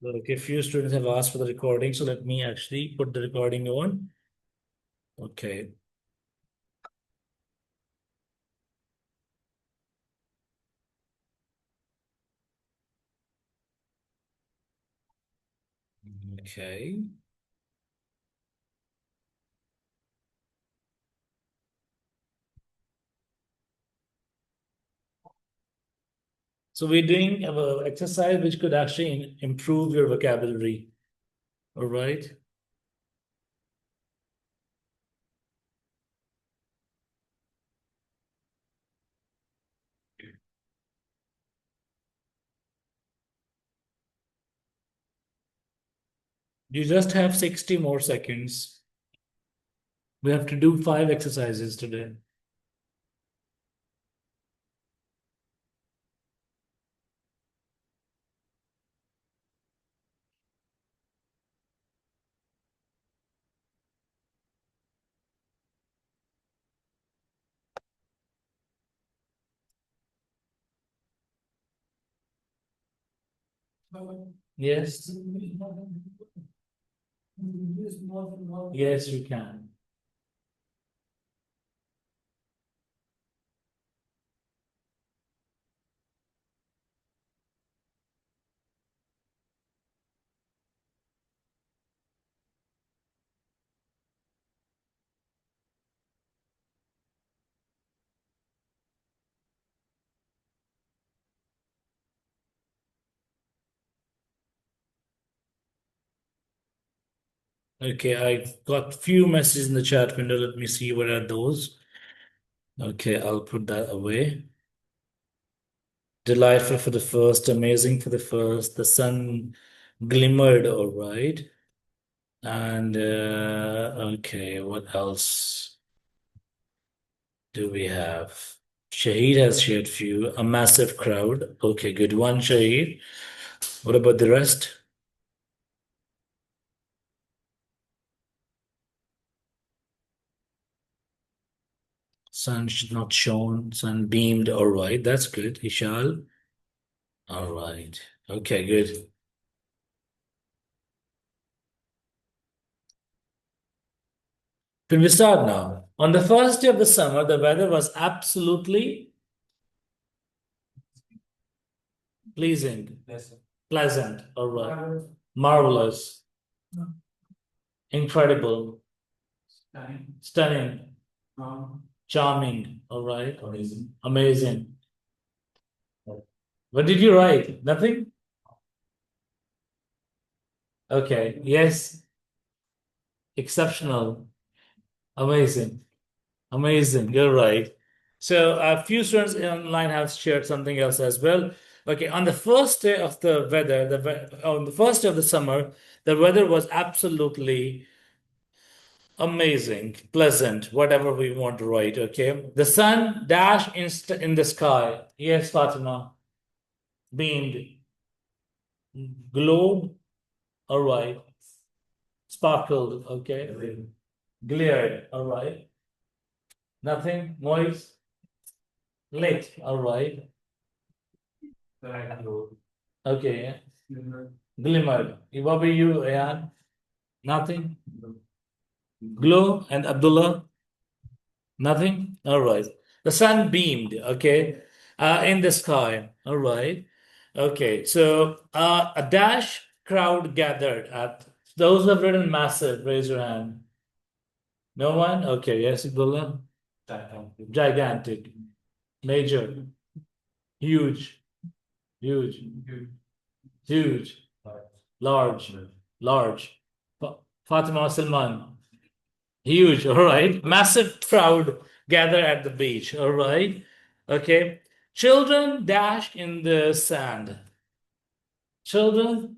Okay, few students have asked for the recording, so let me actually put the recording on. Okay. Okay. So we're doing an exercise which could actually improve your vocabulary. All right. You just have 60 more seconds. We have to do 5 exercises today. Yes. Yes, you can. Okay, I've got few messages in the chat window. Let me see what are those. Okay, I'll put that away. Delightful for the first, amazing for the first. The sun glimmered, all right. And okay, what else do we have? Shahid has shared few, a massive crowd. Okay, good one, Shahid. What about the rest? Sun not shown, sun beamed. All right, that's good. Ishal. All right. Okay, good. Can we start now? On the first day of the summer, the weather was absolutely pleasing, pleasant. All right. Marvelous, incredible, stunning, charming. All right. Amazing. Amazing. What did you write? Nothing? Okay. Yes. Exceptional. Amazing. Amazing. You're right. So a few students online have shared something else as well. Okay, on the first day of the weather, on the first day of the summer, the weather was absolutely amazing, pleasant, whatever we want to write. Okay, the sun dashed in the sky. Yes, Fatima, beamed, glowed. All right, sparkled. Okay, glared. All right, nothing. Noise. Lit. All right. Okay. Glimmered. What were you, Ayan? Nothing. Glow and Abdullah? Nothing. All right. The sun beamed. Okay. In the sky. All right. Okay. So a dash crowd gathered at. Those who have written massive, raise your hand. No one? Okay. Yes, Abdullah. Gigantic. Major. Huge. Huge. Huge. Large. Large. Fatima Salman. Huge. All right. Massive crowd gather at the beach. All right. Okay. Children dashed in the sand. Children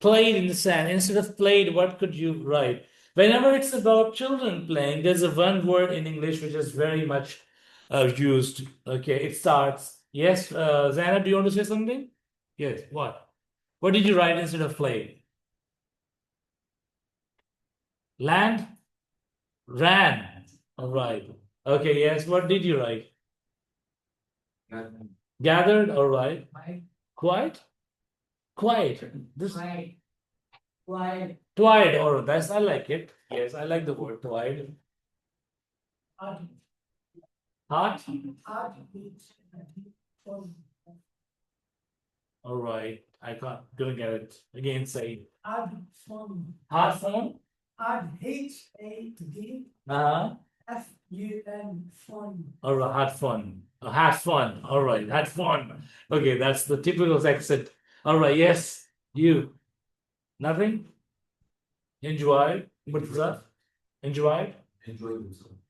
played in the sand. Instead of played, what could you write? Whenever it's about children playing, there's a one word in English which is very much used. Okay. It starts. Yes, Zainab, do you want to say something? Yes. What? What did you write instead of play? Land? Ran. All right. Okay, yes. What did you write? Gathered. All right. Quite? Quiet. This Twide. Oh, that's I like it. Yes, I like the word twide. Heart. All right. I can't don't get it. Again, say heart phone. HAD. Uh-huh. Fun. All right, had fun. Had fun. All right, had fun. Okay, that's the typical accent. All right, yes, you. Nothing? Enjoy. What's that? Enjoy?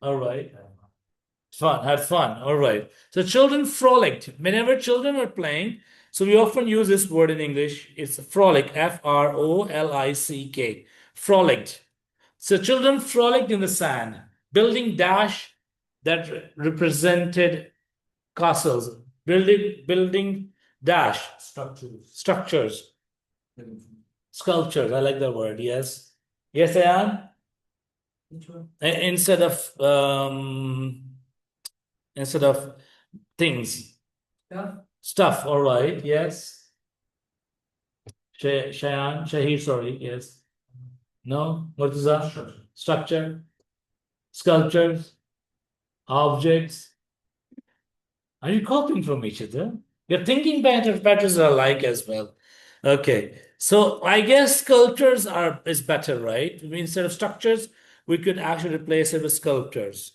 All right. Fun, had fun. All right. So children frolicked. Whenever children are playing, so we often use this word in English. It's frolic, Frolick. Frolicked. So children frolicked in the sand, building dash that represented castles, building dash structures, sculptures. I like that word. Yes, yes, Ayan. Instead of things, stuff. All right. Yes. Shayan, Shahir. Sorry. Yes. No. What is that? Structure. Sculptures. Objects. Are you copying from each other? Your thinking patterns are alike as well. Okay. So I guess sculptures is better, right? I mean, instead of structures, we could actually replace it with sculptures.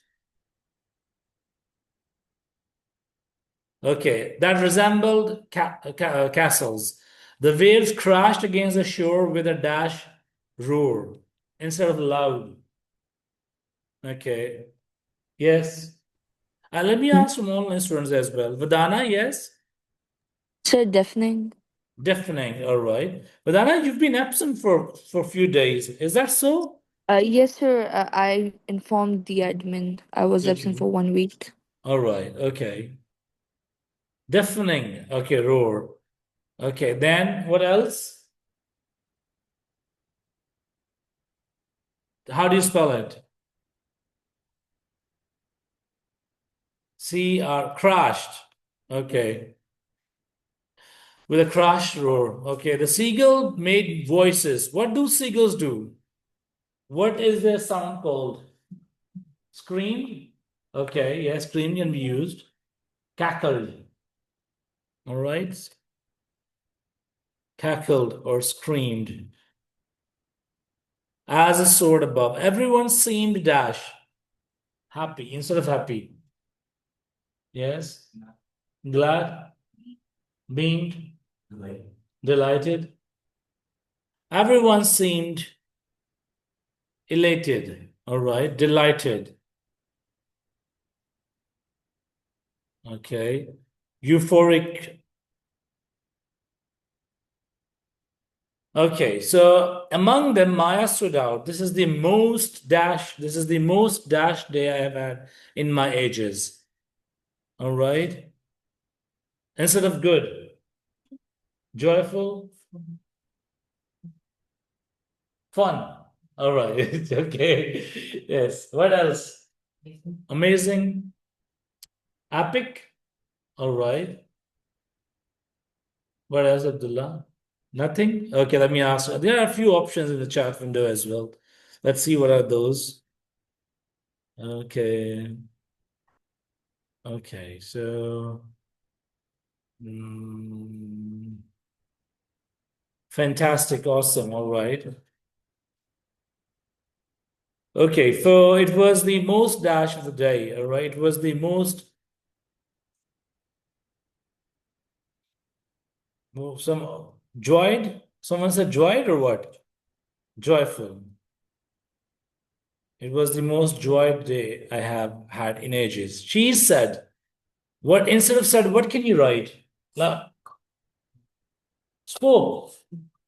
Okay, that resembled castles. The waves crashed against the shore with a dash roar instead of loud. Okay, yes. And let me ask from online students as well. Vadana, yes? Sir, deafening. Deafening, all right. Vadana, you've been absent for a few days. Is that so? Yes, sir. I informed the admin. I was absent Okay. for 1 week. All right, okay. Deafening, okay, roar. Okay, then what else? How do you spell it? Crashed. Okay. With a crash roar. Okay. The seagull made voices. What do seagulls do? What is their sound called? Scream? Okay. Yeah, scream can be used. Cackled. All right. Cackled or screamed. As a sword above. Everyone seemed dash. Happy instead of happy. Yes. Glad. Beamed. Delighted. Everyone seemed elated. All right. Delighted. Okay. Euphoric. Okay. So among them, Maya stood out. This is the most dash day I have had in my ages. All right. Instead of good, joyful, fun. All right. Okay. Yes. What else? Amazing, epic. All right. What else, Abdullah? Nothing? Okay, let me ask. There are a few options in the chat window as well. Let's see what are those. Okay. Okay, so mm, fantastic, awesome, all right. Okay, so it was the most dash of the day, all right. It was the most some joyed. Someone said joyed or what? Joyful. It was the most joyed day I have had in ages. She said, what instead of said, what can you write? Spoke.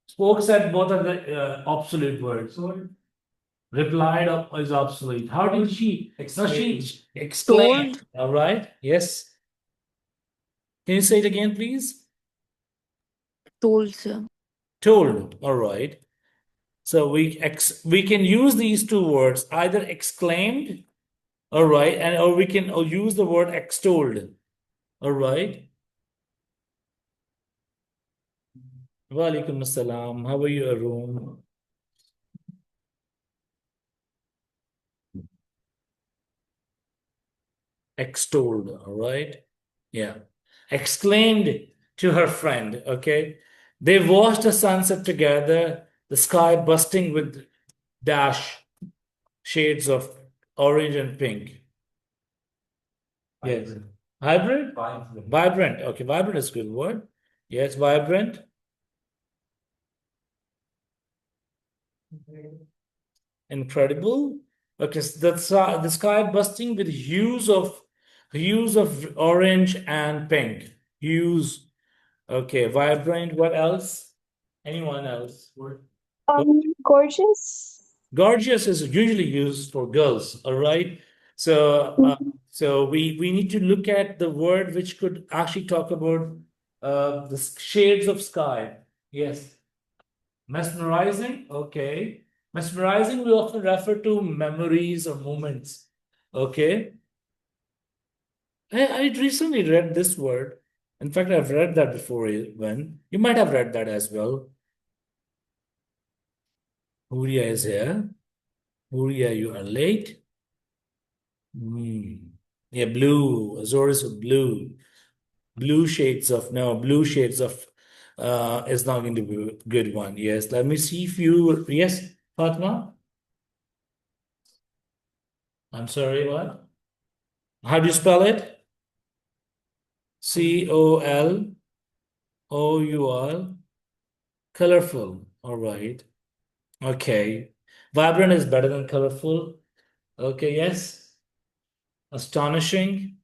Spoke said both are the obsolete words. Replied is obsolete. How did she? No, she exclaimed. Told. All right. Yes. Can you say it again, please? Told, sir. Told. All right. So we can use these two words either exclaimed, all right, and or we can use the word extolled, all right. Walaikum assalam. How are you, Arun? Extolled, all right? Yeah. Exclaimed to her friend, okay? They watched the sunset together, the sky bursting with dash shades of orange and pink. Yes. Hybrid? Vibrant. Vibrant. Okay, vibrant is a good word. Yes, vibrant. Incredible. Okay, so the sky bursting with hues of orange and pink. Hues. Okay, vibrant. What else? Anyone else? Gorgeous. Gorgeous is usually used for girls. All right. So, Mhm. we need to look at the word which could actually talk about the shades of sky. Yes. Mesmerizing, okay. Mesmerizing, we often refer to memories or moments. Okay. I recently read this word. In fact, I've read that before when you might have read that as well. Huria is here. Huria, you are late. Hmm. Yeah, blue. Azores with blue. Blue shades of no, blue shades of is not going to be a good one. Yes. Let me see if you yes, Fatma. I'm sorry, what? How do you spell it? Color. Colorful. All right. Okay. Vibrant is better than colorful. Okay, yes. Astonishing.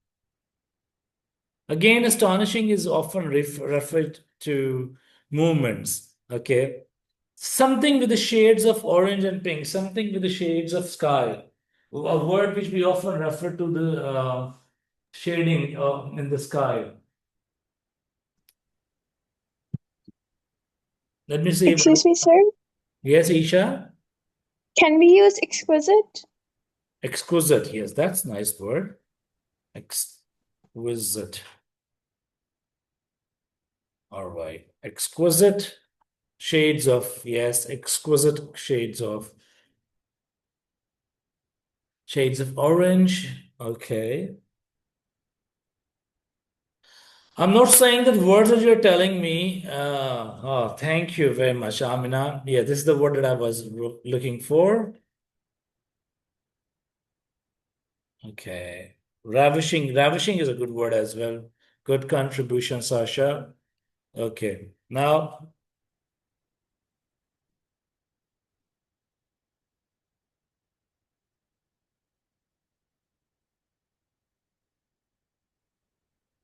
Again, astonishing is often referred to movements. Okay. Something with the shades of orange and pink, something with the shades of sky. A word which we often refer to the shading in the sky. Let me see. Excuse me, sir. Yes, Isha. Can we use exquisite? Exquisite. Yes, that's a nice word. Exquisite. All right. Exquisite shades of, yes, exquisite shades of orange. Okay. I'm not saying that words that you're telling me. Oh, thank you very much, Amina. Yeah, this is the word that I was looking for. Okay. Ravishing. Ravishing is a good word as well. Good contribution, Sasha. Okay. Now,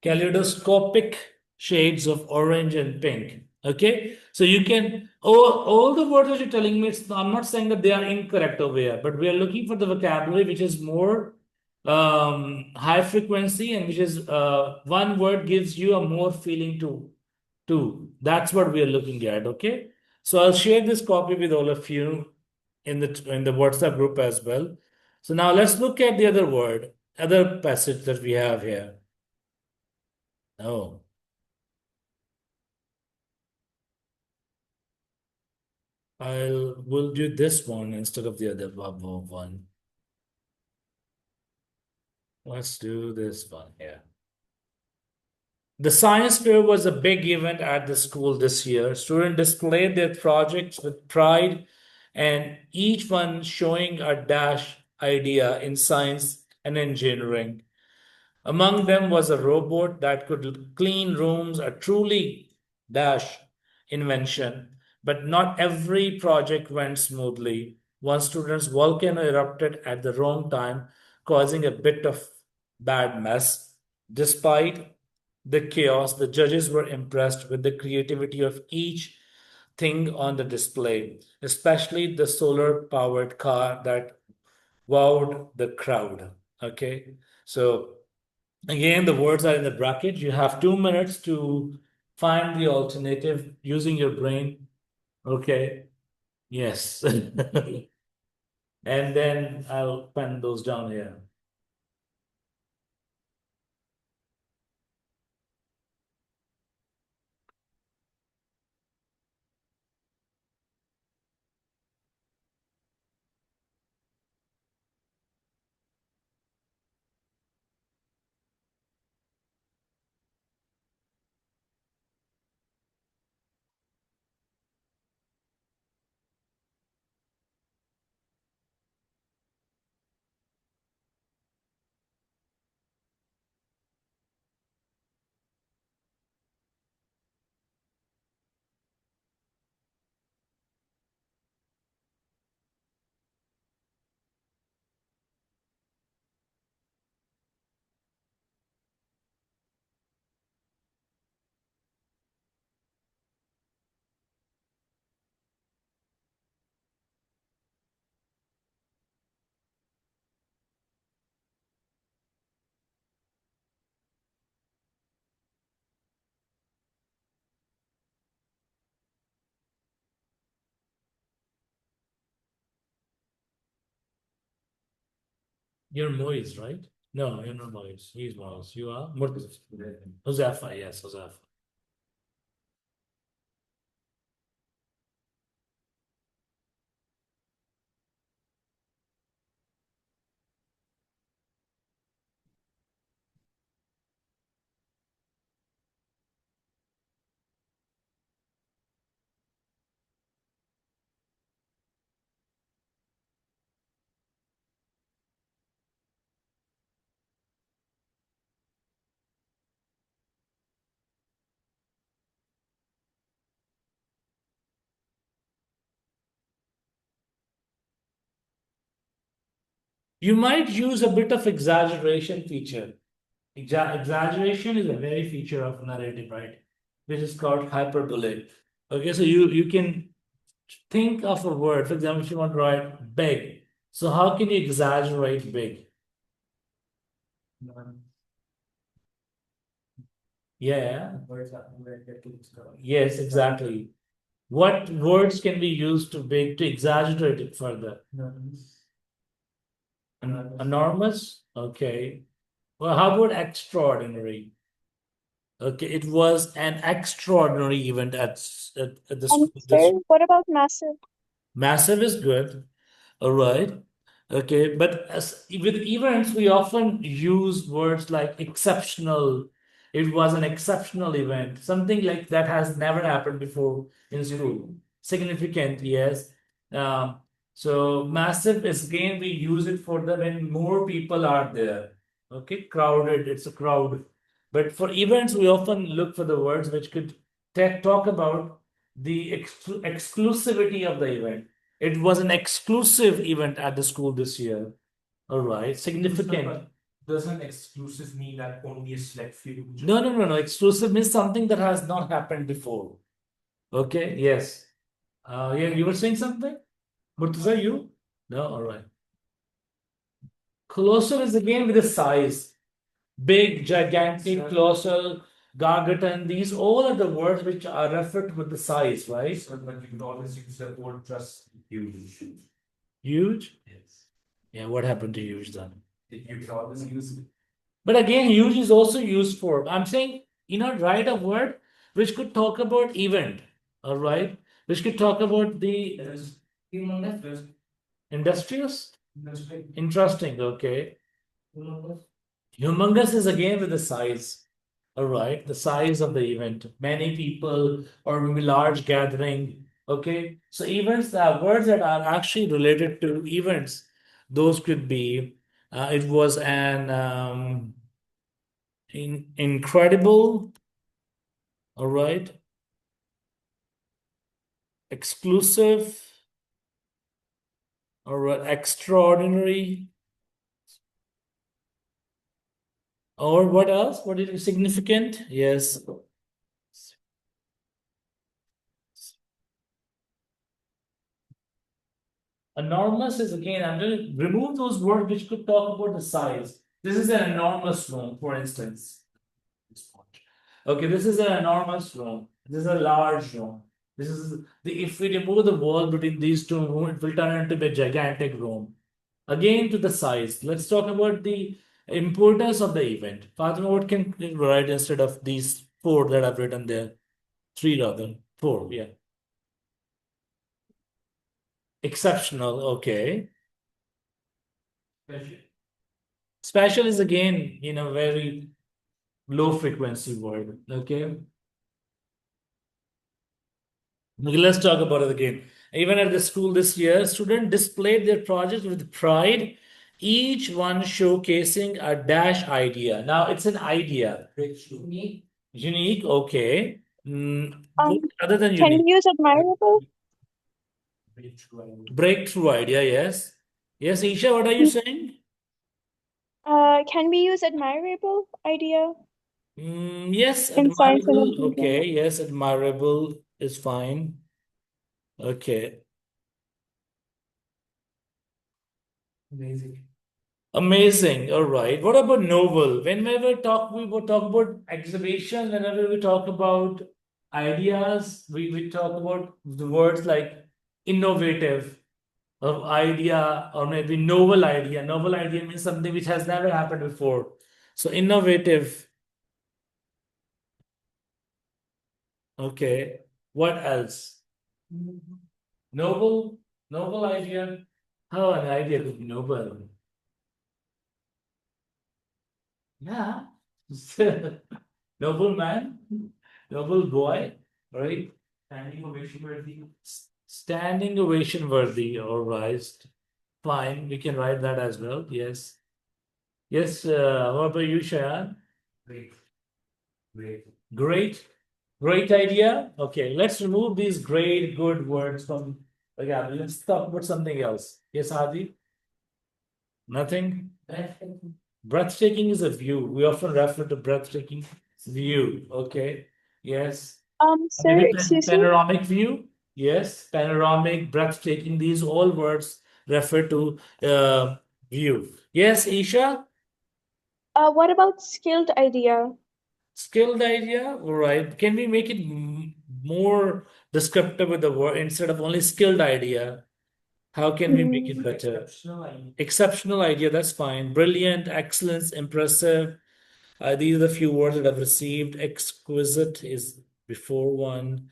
kaleidoscopic shades of orange and pink. Okay, so you can all the words that you're telling me. I'm not saying that they are incorrect over here, but we are looking for the vocabulary which is more high frequency and which is one word gives you a more feeling to. That's what we are looking at. Okay, so I'll share this copy with all of you in the WhatsApp group as well. So now let's look at the other passage that we have here. Oh. We'll do this one instead of the other above one. Let's do this one here. The science fair was a big event at the school this year. Students displayed their projects with pride and each one showing a dash idea in science and engineering. Among them was a robot that could clean rooms, a truly dash invention. But not every project went smoothly. One student's volcano erupted at the wrong time, causing a bit of bad mess. Despite the chaos, the judges were impressed with the creativity of each thing on the display, especially the solar powered car that wowed the crowd. Okay, so again, the words are in the bracket. You have 2 minutes to find the alternative using your brain. Okay. Yes. And then I'll pen those down here. You're Moise, right? No, you're not Moise. He's Moise. You are Murtaza. Huzafa, yes, Huzafa. You might use a bit of exaggeration feature. Exaggeration is a very feature of narrative, right? Which is called hyperbole. Okay, so you can think of a word. For example, if you want to write big, so how can you exaggerate big? Yeah. Yes, exactly. What words can be used to big to exaggerate it further? Enormous? Okay. Well, how about extraordinary? Okay, it was an extraordinary event at the And school. sir, what about massive? Massive is good. All right. Okay. But as with events, we often use words like exceptional. It was an exceptional event. Something like that has never happened before in school. Significant, yes. Um, so massive is again we use it for the when more people are there. Okay, crowded. It's a crowd. But for events, we often look for the words which could talk about the exclusivity of the event. It was an exclusive event at the school this year. All right, significant. Doesn't exclusive mean that only a select few? No. Exclusive means something that has not happened before. Okay, yes. Yeah, you were saying something? Murtaza, you? No, all right. Colossal is again with a size. Big, gigantic, colossal, gargantuan. These all are the words which are referred with the size, right? So, but you could always use the word just huge. Huge? Yes. Yeah, what happened to huge then? You could always use it. But again, huge is also used for, I'm saying, write a word which could talk about event, all right? Which could talk about the industrious, interesting, okay. Humongous is again with the size, all right? The size of the event, many people or maybe large gathering, okay? So events, words that are actually related to events, those could be, it was an incredible, all right, exclusive, all right, extraordinary, or what else? What is significant? Yes. Enormous is again, I'm going to remove those words which could talk about the size. This is an enormous room, for instance. Okay, this is an enormous room. This is a large room. This is the if we remove the wall between these two rooms, it will turn into a gigantic room. Again to the size. Let's talk about the importance of the event. Fatima, what can you write instead of these four that I've written there? Three rather. Four, yeah. Exceptional, okay. Special is again, very low frequency word. Okay. Okay, let's talk about it again. Even at the school this year, students displayed their projects with pride, each one showcasing a dash idea. Now it's an idea. Unique, okay. What Um, other than can unique? we use admirable? Breakthrough idea, yes. Yes, Isha, what are you saying? Can we use admirable idea Yes, in science and admirable. engineering? Okay, yes, admirable is fine. Okay. Amazing. Amazing. All right. What about novel? Whenever we will talk about exhibition, whenever we talk about ideas, we talk about the words like innovative. of idea, or maybe novel idea. Novel idea means something which has never happened before. So innovative. Okay. What else? Noble, noble idea. How an idea could be noble? Yeah. Noble man, noble boy, right? Standing ovation worthy. Standing ovation worthy, all right. Fine, we can write that as well. Yes. Yes, what about you, Shayan? Great. Great. Great. Great idea. Okay, let's remove these great, good words from vocabulary. Let's talk about something else. Yes, Adi? Nothing? Breathtaking is a view. We often refer to breathtaking view. Okay. Yes. Sir, Maybe excuse me. panoramic view. Yes. Panoramic, breathtaking. These all words refer to view. Yes, Isha? What about skilled idea? Skilled idea. All right. Can we make it more descriptive with the word instead of only skilled idea? How can we make it better? Exceptional idea. Exceptional idea. That's fine. Brilliant, excellence, impressive. These are the few words that I've received. Exquisite is before one.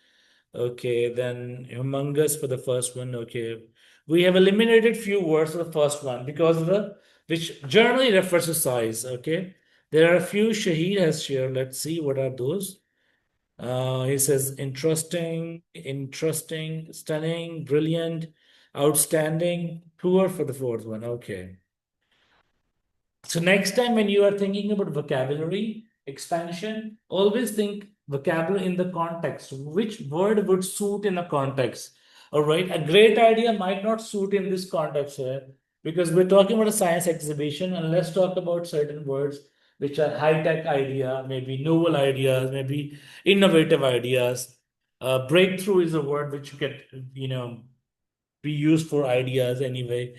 Okay, then humongous for the first one. Okay, we have eliminated few words for the first one because of the which generally refers to size. Okay, there are a few Shahid has shared. Let's see what are those. He says interesting, stunning, brilliant, outstanding, poor for the fourth one. Okay. So next time when you are thinking about vocabulary expansion, always think vocabulary in the context. Which word would suit in a context? All right, a great idea might not suit in this context here because we're talking about a science exhibition, and let's talk about certain words which are high-tech idea, maybe novel ideas, maybe innovative ideas. Breakthrough is a word which can, be used for ideas anyway.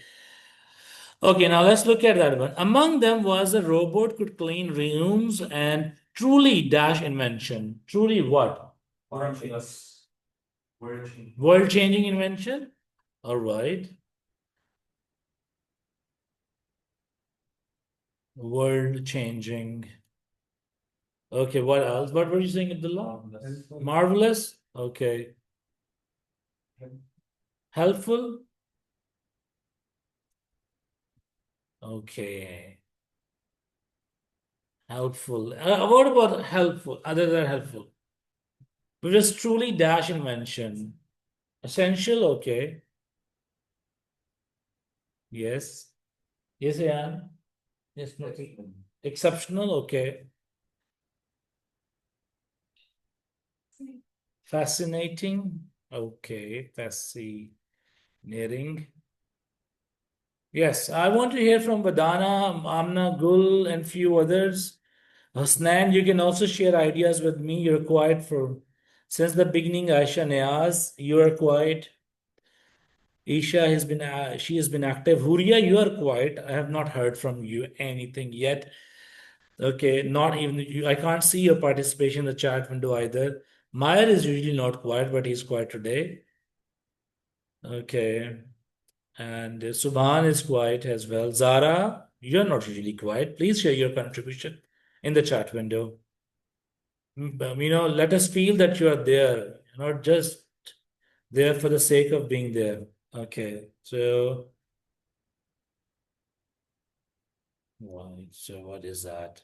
Okay, now let's look at that one. Among them was a robot could clean rooms and truly dash invention. Truly what? Marvelous. Virgin. World-changing invention? All right. World-changing. Okay, what else? What were you saying, Abdullah? Marvelous. Marvelous? Okay. Helpful? Okay. Helpful. What about helpful? Other than helpful? It was truly dash invention. Essential? Okay. Yes. Yes, Ian. Yes, no. Exceptional, okay. Fascinating, okay. Fascinating. Yes, I want to hear from Vadana, Amna, Gul, and few others. Hasnan, you can also share ideas with me. You're quiet for since the beginning. Aisha Niaz, you are quiet. Isha has been she has been active. Huria, you are quiet. I have not heard from you anything yet. Okay, not even you. I can't see your participation in the chat window either. Meyer is usually not quiet, but he's quiet today. Okay, and Subhan is quiet as well. Zara, you're not usually quiet. Please share your contribution in the chat window. Let us feel that you are there, not just there for the sake of being there. Okay, so right, so what is that?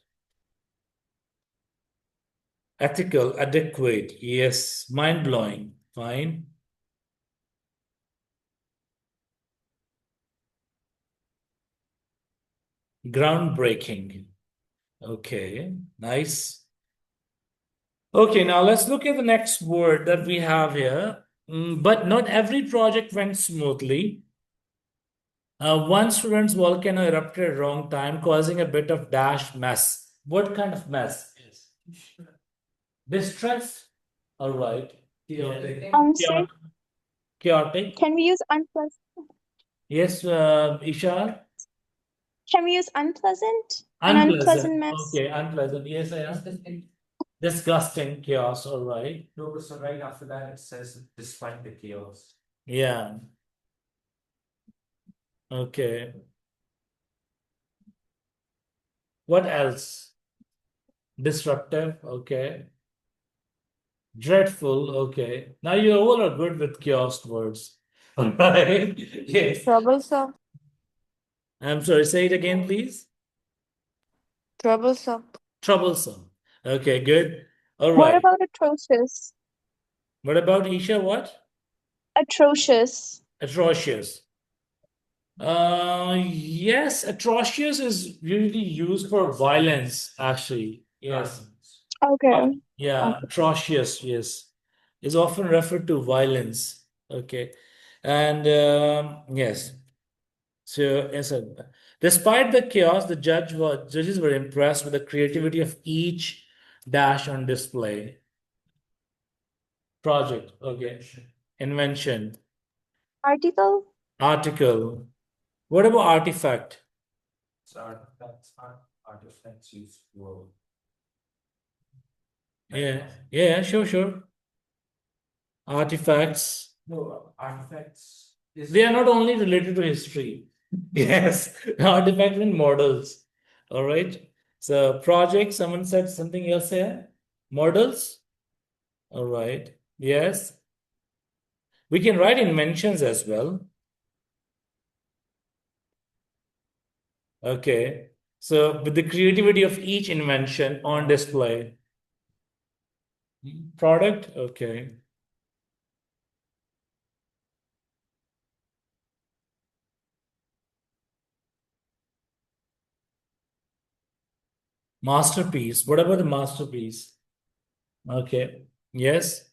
Ethical, adequate, yes, mind blowing, fine. Groundbreaking. Okay, nice. Okay, now let's look at the next word that we have here. But not every project went smoothly. One student's volcano erupted at wrong time, causing a bit of dash mess. What kind of mess? Distress? All right. Chaotic. Sir, Chaotic. can we use unpleasant? Yes, Isha. Can we use unpleasant? An Unpleasant. unpleasant mess. Okay, unpleasant. Yes, I am. Disgusting chaos. All right. No, so right after that it says despite the chaos. Yeah. Okay. What else? Disruptive. Okay. Dreadful. Okay. Now you all are good with kiosk words. All right. Yes. Troublesome. I'm sorry. Say it again, please. Troublesome. Troublesome. Okay, good. All What right. about atrocious? What about Isha? What? Atrocious. Atrocious. Yes, atrocious is usually used for violence, actually. Yes. Okay. Yeah, Okay. atrocious, yes. Is often referred to violence. Okay. And yes. So, yes, despite the chaos, judges were impressed with the creativity of each dash on display. Project, okay. Invention, Article? article. What about artifact? So artifacts use world. Yeah, yeah, sure, sure. Artifacts. No, artifacts is They are not only related to history. Yes, artifact and models. All right. So project, someone said something else here. Models. All right. Yes. We can write inventions as well. Okay. So with the creativity of each invention on display. Product. Okay. Masterpiece. What about the masterpiece? Okay. Yes.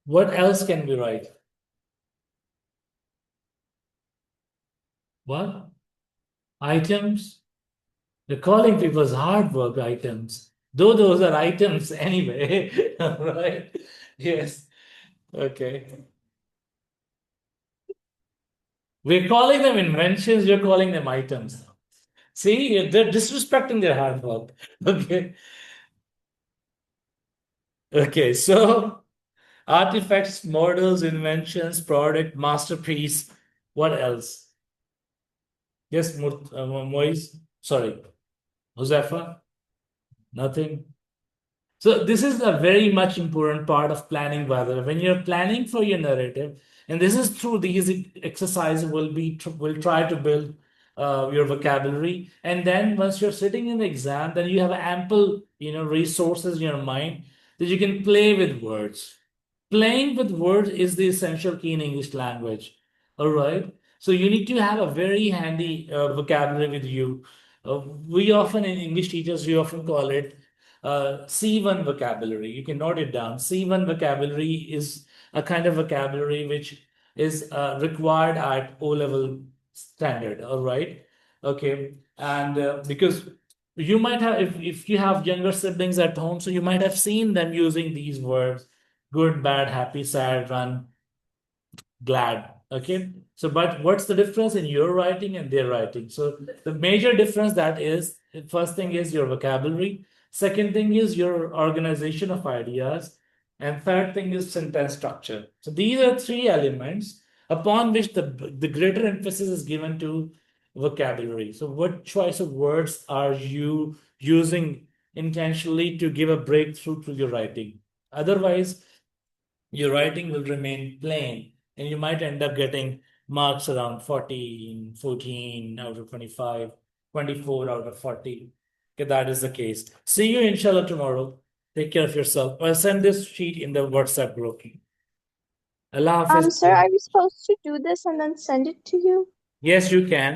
What else can we write? What? Items? They're calling people's hard work items. Though those are items anyway. Right? Yes. Okay. We're calling them inventions, you're calling them items. See, they're disrespecting their hard work. Okay. Okay, so artifacts, models, inventions, product, masterpiece. What else? Yes, Moise. Sorry. Josefa? Nothing. So this is a very much important part of planning, by the way. When you're planning for your narrative, and this is through these exercises, will try to build your vocabulary, and then once you're sitting in the exam, then you have ample resources in your mind that you can play with words. Playing with words is the essential key in English language. All right. So you need to have a very handy vocabulary with you. We often in English teachers we often call it C1 vocabulary. You can note it down. C1 vocabulary is a kind of vocabulary which is required at O level standard. All right. Okay. And because you might have, if you have younger siblings at home, so you might have seen them using these words good, bad, happy, sad, run, glad. Okay. So, but what's the difference in your writing and their writing? So, the major difference that is first thing is your vocabulary, second thing is your organization of ideas, and third thing is sentence structure. So, these are three elements upon which the greater emphasis is given to vocabulary. So, what choice of words are you using intentionally to give a breakthrough to your writing? Otherwise, your writing will remain plain and you might end up getting marks around 14, 14 out of 25, 24 out of 40. Okay, that is the case. See you inshallah tomorrow. Take care of yourself. I'll send this sheet in the WhatsApp group. Allah Hafiz. Sir, are you supposed to do this and then send it to you? Yes, you can.